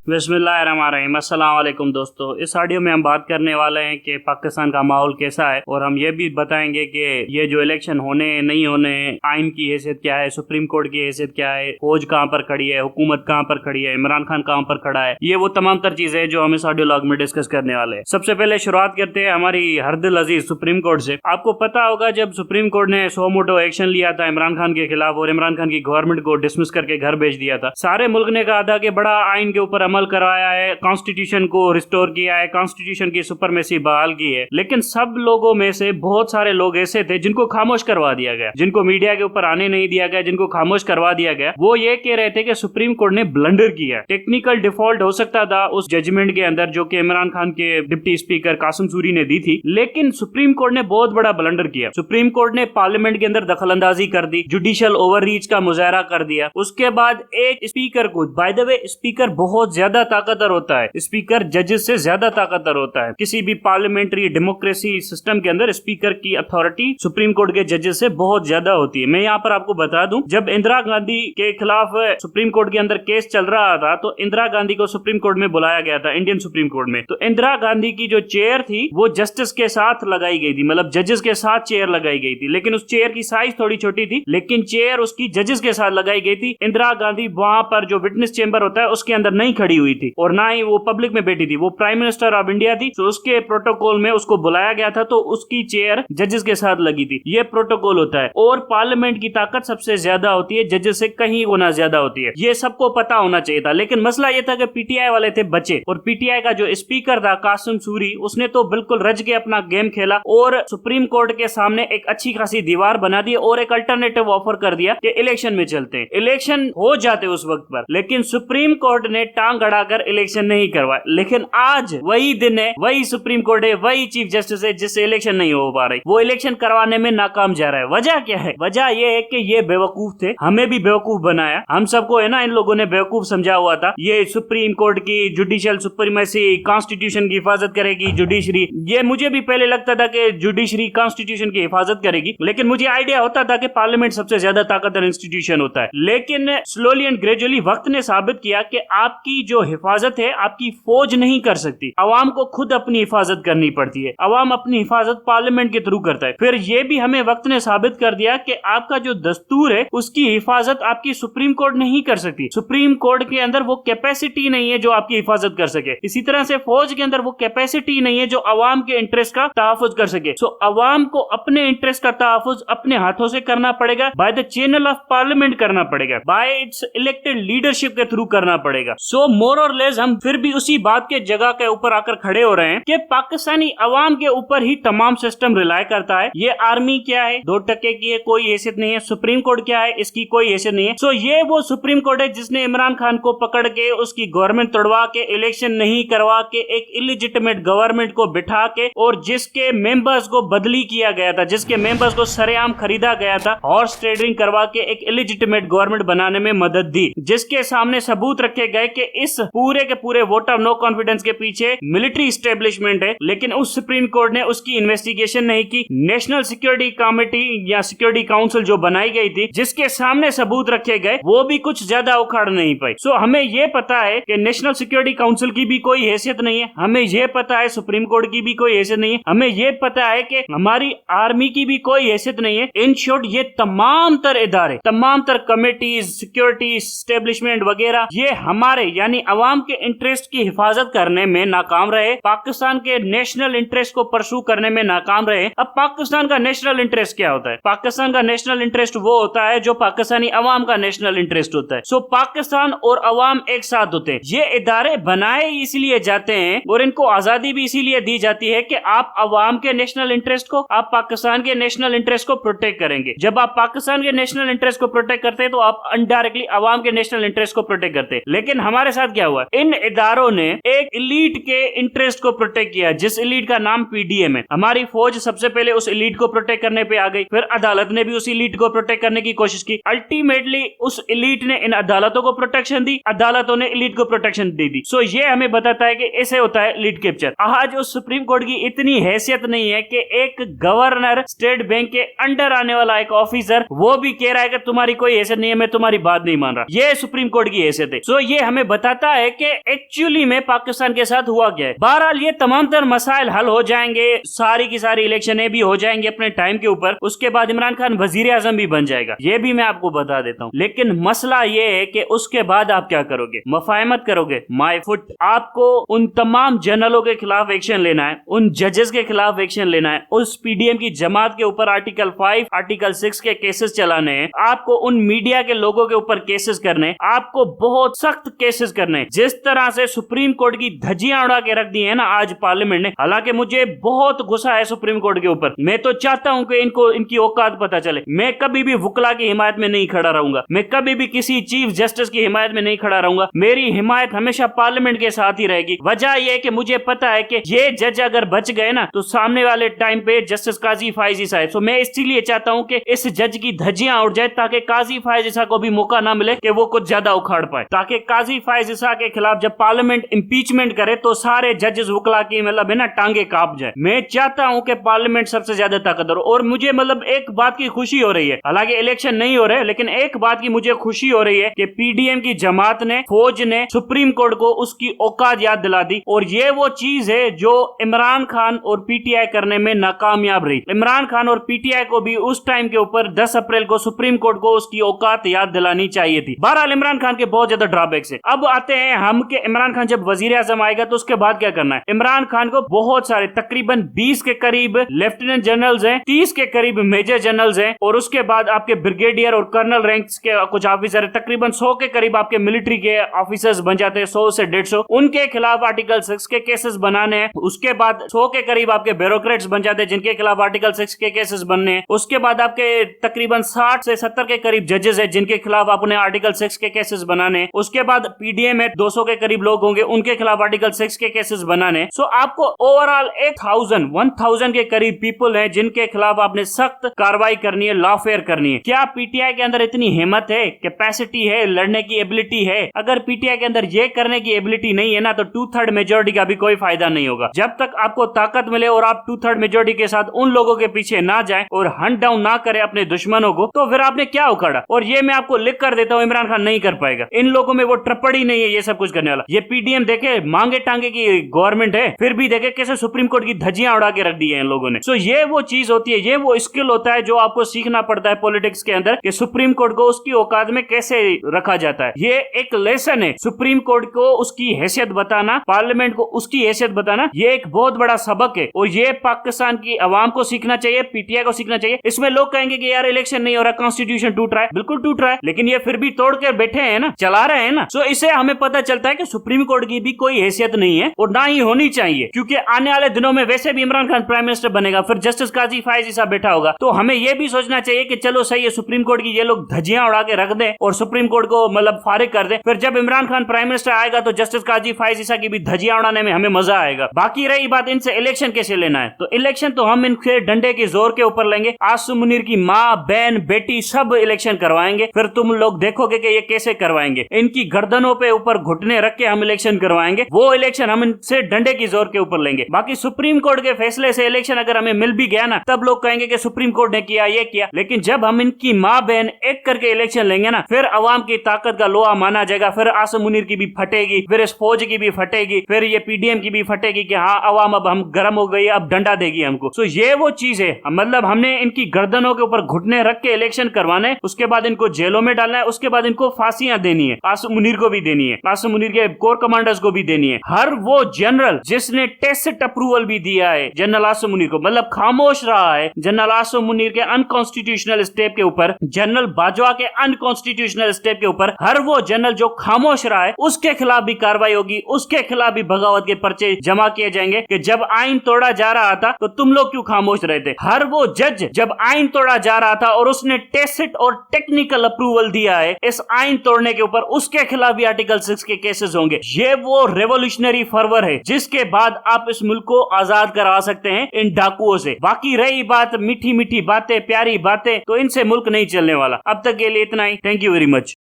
बिस्मिल्लाहिर्रहमानिर्रहीम। अस्सलाम वालेकुम दोस्तों, इस ऑडियो में हम बात करने वाले हैं कि पाकिस्तान का माहौल कैसा है और हम ये भी बताएंगे कि ये जो इलेक्शन होने नहीं होने, आइन की हैसियत क्या है, सुप्रीम कोर्ट की हैसियत क्या है, फौज कहाँ पर खड़ी है, हुकूमत कहाँ पर खड़ी है, इमरान खान कहाँ पर खड़ा है, ये वो तमाम तर चीजें हैं जो हम इस ऑडियो लॉग में डिस्कस करने वाले हैं। सबसे पहले शुरुआत करते हैं हमारी हरदिल अजीज सुप्रीम कोर्ट से। आपको पता होगा जब सुप्रीम कोर्ट ने सो मोटो एक्शन लिया था इमरान खान के खिलाफ और इमरान खान की गवर्नमेंट को डिसमिस करके घर भेज दिया था, सारे मुल्क ने कहा था कि बड़ा आइन के ऊपर अमल करवाया है, कॉन्स्टिट्यूशन को रिस्टोर किया है, कॉन्स्टिट्यूशन की सुपरमेसी बहाल की है। लेकिन सब लोगों में से बहुत सारे लोग ऐसे थे जिनको खामोश करवा दिया गया, जिनको मीडिया के ऊपर आने नहीं दिया गया, जिनको खामोश करवा दिया गया। वो ये कह रहे थे कि सुप्रीम कोर्ट ने ब्लंडर किया, टेक्निकल डिफॉल्ट हो सकता था उस जजमेंट के अंदर जो कि इमरान खान के डिप्टी स्पीकर कासिम सूरी ने दी थी, लेकिन सुप्रीम कोर्ट ने बहुत बड़ा ब्लंडर किया। सुप्रीम कोर्ट ने पार्लियामेंट के अंदर दखल अंदाजी कर दी, जुडिशियल ओवररीच का मुजाहरा कर दिया। उसके बाद एक स्पीकर को, बाय द वे स्पीकर बहुत ज्यादा ताकतवर होता है, स्पीकर जजेस से ज्यादा ताकतवर होता है। किसी भी पार्लियामेंट्री डेमोक्रेसी सिस्टम के अंदर स्पीकर की अथॉरिटी सुप्रीम कोर्ट के जजेस से बहुत ज्यादा होती है। मैं यहाँ पर आपको बता दूं, जब इंदिरा गांधी के खिलाफ सुप्रीम कोर्ट के अंदर केस चल रहा था तो इंदिरा गांधी को सुप्रीम कोर्ट में बुलाया गया था, इंडियन सुप्रीम कोर्ट में। तो इंदिरा गांधी की जो चेयर थी वो जस्टिस के साथ लगाई गई थी, मतलब जजेस के साथ चेयर लगाई गई थी, लेकिन उस चेयर की साइज थोड़ी छोटी थी, लेकिन चेयर उसकी जजेस के साथ लगाई गई थी। इंदिरा गांधी वहां पर जो विटनेस चेंबर होता है उसके अंदर नहीं खड़ी हुई थी और ना ही वो पब्लिक में बैठी थी, वो प्राइम मिनिस्टर ऑफ इंडिया थी। तो उसके प्रोटोकॉल में उसको बुलाया गया था तो उसकी चेयर जजेस के साथ लगी थी। ये प्रोटोकॉल होता है और पार्लियामेंट की ताकत सबसे ज्यादा होती है, जजेस से कहीं गुना ज्यादा होती है। ये सबको पता होना चाहिए था, लेकिन मसला ये था कि पीटीआई वाले थे बचे और पीटीआई का जो स्पीकर था कासिम सूरी, उसने तो बिल्कुल रज के अपना गेम खेला और सुप्रीम कोर्ट के सामने एक अच्छी खासी दीवार बना दी और एक अल्टरनेटिव ऑफर कर दिया कि इलेक्शन में चलते हैं। इलेक्शन हो जाते उस वक्त पर, लेकिन सुप्रीम कोर्ट ने टांग अड़ाकर इलेक्शन नहीं करवाया। लेकिन आज वही दिन है, वही सुप्रीम कोर्ट है, वही चीफ जस्टिस है जिससे इलेक्शन नहीं हो पा रही, वो इलेक्शन करवाने में नाकाम जा रहा है। वजह क्या है? वजह ये है कि ये बेवकूफ थे, हमें भी बेवकूफ बनाया, हम सबको है ना इन लोगों ने बेवकूफ समझा हुआ था। ये सुप्रीम कोर्ट की जुडिशियल सुप्रीमेसी, कॉन्स्टिट्यूशन की हिफाजत करेगी जुडिशरी। ये मुझे भी पहले लगता था कि जुडिशरी कॉन्स्टिट्यूशन की हिफाजत करेगी, लेकिन मुझे आइडिया होता था कि पार्लियामेंट सबसे ज्यादा ताकतवर इंस्टीट्यूशन होता है। लेकिन स्लोली एंड ग्रेजुअली वक्त ने साबित किया कि आपकी जो हिफाजत है आपकी फौज नहीं कर सकती, अवाम को खुद अपनी हिफाजत करनी पड़ती है। अवाम अपनी हिफाजत पार्लियामेंट के थ्रू करता है। फिर ये भी हमें वक्त ने साबित कर दिया कि आपका जो दस्तूर है उसकी हिफाजत आपकी सुप्रीम कोर्ट नहीं कर सकती। सुप्रीम कोर्ट के अंदर वो कैपेसिटी नहीं है जो आपकी हिफाजत कर सके। इसी तरह से फौज के अंदर वो कैपेसिटी नहीं है जो अवाम के इंटरेस्ट का तहफ्फुज कर सके। सो अवाम को अपने इंटरेस्ट का तहफ्फुज अपने हाथों से करना पड़ेगा, by the channel of parliament करना पड़ेगा, बाय इट्स इलेक्टेड लीडरशिप के थ्रू करना पड़ेगा। सो मोर और लेस हम फिर भी उसी बात के जगह के ऊपर आकर खड़े हो रहे हैं कि पाकिस्तानी अवाम के ऊपर ही तमाम सिस्टम रिलाय करता है। ये आर्मी क्या है, 2% की है, कोई हैसियत नहीं है। सुप्रीम कोर्ट क्या है, इसकी कोई हैसियत नहीं है। सो ये वो सुप्रीम कोर्ट है जिसने इमरान खान को पकड़ के उसकी गवर्नमेंट तोड़वा के, इलेक्शन नहीं करवा के, एक इलिजिटिमेट गवर्नमेंट को बिठा के और जिसके मेंबर्स को बदली किया गया था, जिसके मेंबर्स को सरेआम खरीदा गया था, हॉर्स ट्रेडिंग करवा के एक इलिजिटिमेट गवर्नमेंट बनाने में मदद दी, जिसके सामने सबूत रखे गए कि इस पूरे के पूरे वोट ऑफ नो कॉन्फिडेंस के पीछे मिलिट्री एस्टेब्लिशमेंट है। लेकिन उस सुप्रीम कोर्ट ने उसकी इन्वेस्टिगेशन नहीं की। नेशनल सिक्योरिटी कमेटी या सिक्योरिटी काउंसिल जो बनाई गई थी, जिसके सामने सबूत रखे गए, वो भी कुछ ज्यादा उखाड़ नहीं पाई। सो हमें यह पता है कि नेशनल सिक्योरिटी काउंसिल की भी कोई हैसियत नहीं है, हमें यह पता है सुप्रीम कोर्ट की भी कोई हैसियत नहीं है, हमें यह पता है कि हमारी आर्मी की भी कोई हैसियत नहीं है। इन शॉर्ट ये तमाम तर इदारे, तमाम तर कमेटीज, सिक्योरिटी एस्टेब्लिशमेंट वगैरह, ये हमारे यानी अवाम के इंटरेस्ट की हिफाजत करने में नाकाम रहे, पाकिस्तान के नेशनल इंटरेस्ट को परसू करने में नाकाम रहे। अब पाकिस्तान का नेशनल इंटरेस्ट क्या होता है? पाकिस्तान का नेशनल इंटरेस्ट वो होता है जो पाकिस्तानी अवाम का नेशनल इंटरेस्ट होता है। सो पाकिस्तान और अवाम एक साथ होते हैं। ये इदारे बनाए इसलिए जाते हैं और इनको आजादी भी इसीलिए दी जाती है कि आप अवाम के नेशनल इंटरेस्ट को, आप पाकिस्तान के नेशनल इंटरेस्ट को प्रोटेक्ट करेंगे। जब आप पाकिस्तान के नेशनल इंटरेस्ट को प्रोटेक्ट करते हैं तो आप इनडायरेक्टली अवाम के नेशनल इंटरेस्ट को प्रोटेक्ट करते हैं। लेकिन हमारे साथ क्या हुआ? इन इदारों ने एक इलीट के इंटरेस्ट को प्रोटेक्ट किया, जिस इलीट का नाम पीडीएम है। हमारी फौज सबसे पहले उस इलीट को प्रोटेक्ट करने पे आ गई, फिर अदालत ने भी उस इलीट को प्रोटेक्ट करने की कोशिश की। अल्टीमेटली उस इलीट ने इन अदालतों को प्रोटेक्शन दी, अदालतों ने इलीट को प्रोटेक्शन दे दी। सो ये हमें बताता है कि ऐसे होता है इलीट कैप्चर। आज उस सुप्रीम कोर्ट की इतनी हैसियत नहीं है कि एक गवर्नर, स्टेट बैंक के अंडर आने वाला एक ऑफिसर, वो भी कह रहा है कि तुम्हारी कोई हैसियत नहीं है, मैं तुम्हारी बात नहीं मान रहा। ये सुप्रीम कोर्ट की हैसियत है। सो ये हमें बता चाहता है कि एक्चुअली में पाकिस्तान के साथ हुआ क्या है। बहरहाल ये तमाम तर मसाइल हल हो जाएंगे, सारी की सारी इलेक्शनें भी हो जाएंगी अपने टाइम के ऊपर, उसके बाद इमरान खान वजीर आजम भी बन जाएगा, ये भी मैं आपको बता देता हूँ। लेकिन मसला ये है कि उसके बाद आप क्या करोगे, मुफाहमत करोगे, माय फुट। आपको उन तमाम जनरलों के खिलाफ एक्शन लेना है, उन जजेस के खिलाफ एक्शन लेना है, उस पीडीएम की जमात के ऊपर आर्टिकल 5 आर्टिकल 6 के केसेस चलाने हैं, आपको उन मीडिया के लोगों के ऊपर केसेस करने, आपको बहुत सख्त केसेस करने। जिस तरह से सुप्रीम कोर्ट की धज्जियां उड़ा के रख दी है ना आज पार्लियामेंट ने, हालांकि मुझे बहुत गुस्सा है सुप्रीम कोर्ट के ऊपर। मैं तो चाहता हूं कि इनको इनकी औकात पता चले। मैं कभी भी वुकला की हिमायत में नहीं खड़ा रहूंगा, मैं कभी भी किसी चीफ जस्टिस की हिमायत में नहीं खड़ा रहूंगा। मेरी हिमायत हमेशा पार्लियामेंट के साथ ही रहेगी। वजह यह है कि मुझे पता है कि ये जज अगर बच गए ना तो सामने वाले टाइम पे जस्टिस काजी फायजी साहब, तो मैं इसीलिए चाहता हूं कि इस जज की धज्जियां उड़ जाए ताकि काजी फायजी साहब को भी मौका ना मिले कि वो कुछ ज्यादा उखाड़ पाए, ताकि काजी फायजी साहब के खिलाफ जब पार्लियामेंट इंपीचमेंट करे तो सारे जजेस वुकला की मतलब है ना टांगे कांप जाए। मैं चाहता हूं कि पार्लियामेंट सबसे ज्यादा ताकतवर हो। और मुझे मतलब एक बात की खुशी हो रही है, हालांकि इलेक्शन नहीं हो रहे, लेकिन एक बात की मुझे खुशी हो रही है कि पीडीएम की जमात ने, फौज ने सुप्रीम कोर्ट को उसकी औकात याद दिला दी। और ये वो चीज है जो इमरान खान और पीटीआई करने में नाकामयाब रही। इमरान खान और पीटीआई को भी उस टाइम के ऊपर 10 अप्रैल को सुप्रीम कोर्ट को उसकी औकात याद दिलानी चाहिए थी। बहरहाल इमरान खान के बहुत ज्यादा ड्रॉबैक्स है। अब आते हैं हम कि इमरान खान जब वजीर आजम आएगा तो उसके बाद क्या करना है। इमरान खान को बहुत सारे तकरीबन 20 के करीब लेफ्टिनेंट जनरल्स हैं, 30 के करीब मेजर जनरल्स हैं, और उसके बाद आपके ब्रिगेडियर और कर्नल रैंक्स के कुछ ऑफिसर है, तकरीबन 100 के करीब आपके मिलिट्री के ऑफिसर्स बन जाते हैं, 100 से 150। उनके खिलाफ आर्टिकल 6 के केसेस बनाने हैं। उसके बाद 100 के करीब आपके ब्यूरोक्रेट्स बन जाते हैं जिनके खिलाफ आर्टिकल 6 के केसेस बनने हैं। उसके बाद आपके तकरीबन 60 से 70 के करीब जजेस है जिनके खिलाफ आपने आर्टिकल 6 के केसेस बनाने हैं। उसके बाद पीडीएम में 200 के करीब लोग होंगे, उनके खिलाफ आर्टिकल 6 के केसेस बनाने। सो आपको ओवरऑल 1000 के करीब पीपल हैं जिनके खिलाफ आपने सख्त कार्रवाई करनी है, लॉफेयर करनी है। क्या पीटीआई के अंदर इतनी हिम्मत है, कैपेसिटी है, लड़ने की एबिलिटी है? अगर पीटीआई के अंदर ये करने की एबिलिटी नहीं है ना तो 2/3 मेजोरिटी का भी कोई फायदा नहीं होगा। जब तक आपको ताकत मिले और आप 2/3 मेजोरिटी के साथ उन लोगों के पीछे ना जाए और हंट डाउन ना करे अपने दुश्मनों को, तो फिर आपने क्या उखाड़ा। और ये मैं आपको लिख कर देता हूं, इमरान खान नहीं कर पाएगा। इन लोगों में वो ट्रपड़ी नहीं है ये सब कुछ करने वाला। ये पीडीएम देखे मांगे टांगे की गवर्नमेंट है, फिर भी देखे कैसे सुप्रीम कोर्ट की धज्जियां उड़ा के रख दी है इन लोगों ने। सो ये वो चीज होती है, ये वो स्किल होता है जो आपको सीखना पड़ता है पॉलिटिक्स के अंदर कि सुप्रीम कोर्ट को उसकी औकात में कैसे रखा जाता है। ये एक लेसन है। सुप्रीम कोर्ट को उसकी हैसियत बताना, पार्लियामेंट को उसकी हैसियत बताना, ये एक बहुत बड़ा सबक है। और ये पाकिस्तान की आवाम को सीखना चाहिए, पीटीआई को सीखना चाहिए। इसमें लोग कहेंगे कि यार इलेक्शन नहीं हो रहा, कॉन्स्टिट्यूशन टूट रहा है। बिल्कुल टूट रहा है, लेकिन ये फिर भी तोड़ कर बैठे हैं ना, चला रहे हैं ना। सो इससे हमें पता चलता है कि सुप्रीम कोर्ट की भी कोई हैसियत नहीं है और ना ही होनी चाहिए, क्योंकि आने वाले दिनों में वैसे भी इमरान खान प्राइम मिनिस्टर बनेगा, फिर जस्टिस काजी फायजी साहब बैठा होगा। तो हमें यह भी सोचना चाहिए कि चलो सही है, सुप्रीम कोर्ट की ये लोग धज्जियां उड़ा के रख दें और सुप्रीम कोर्ट को मतलब फारिग कर दें। फिर जब इमरान खान प्राइम मिनिस्टर आएगा तो जस्टिस काजी फायजी साहब की भी धज्जियां उड़ाने में हमें मजा आएगा। बाकी रही बात इनसे इलेक्शन कैसे लेना है, तो इलेक्शन तो हम इनके डंडे के जोर के ऊपर लेंगे। आसिम मुनीर की माँ, बहन, बेटी सब इलेक्शन करवाएंगे। फिर तुम लोग देखोगे कि ये कैसे करवाएंगे। इनकी गर्दनों पे ऊपर घुटने रख के हम इलेक्शन करवाएंगे। वो इलेक्शन हम इनसे डंडे की जोर के ऊपर लेंगे। बाकी सुप्रीम कोर्ट के फैसले से इलेक्शन अगर हमें मिल भी गया ना, तब लोग कहेंगे कि सुप्रीम कोर्ट ने किया, ये किया। लेकिन जब हम इनकी माँ बहन एक करके इलेक्शन लेंगे ना, फिर अवाम की ताकत का लोहा माना जाएगा। फिर आसिम मुनीर की भी फटेगी, फिर इस फौज की भी फटेगी, फिर ये पीडीएम की भी फटेगी कि हाँ अवाम अब हम गर्म हो गई, अब डंडा देगी हमको। तो ये वो चीज है, मतलब हमने इनकी गर्दनों के ऊपर घुटने रख के इलेक्शन करवाने, उसके बाद इनको जेलों में डालना है, उसके बाद इनको फांसियां देनी है। आसिम मुनीर को भी देनी है, आसिम मुनीर के कोर कमांडर्स को भी देनी है। हर वो जनरल जिसने टेस्ट अप्रूवल भी दिया है जनरल आसिम मुनीर को, मतलब खामोश रहा है जनरल आसिम मुनीर के अनकॉन्स्टिट्यूशनल स्टेप के ऊपर, जनरल बाजवा के अनकॉन्स्टिट्यूशनल स्टेप के ऊपर, हर वो जनरल जो खामोश रहा है उसके खिलाफ भी कार्रवाई होगी, उसके खिलाफ भी बगावत के पर्चे जमा किए जाएंगे कि जब आइन तोड़ा जा रहा था तो तुम लोग क्यों खामोश रहे थे। हर वो जज जब आइन तोड़ा जा रहा था और उसने टेसिट और टेक्निकल अप्रूवल दिया है इस आइन तोड़ने के ऊपर, उसके खिलाफ भी आर्टिकल 6 के केसेस होंगे। ये वो रेवोल्यूशनरी फर्वर है जिसके बाद आप इस मुल्क को आजाद करा सकते हैं इन डाकुओं से। बाकी रही बात मीठी मीठी बातें, प्यारी बातें, तो इनसे मुल्क नहीं चलने वाला। अब तक के लिए इतना ही। Thank you very much.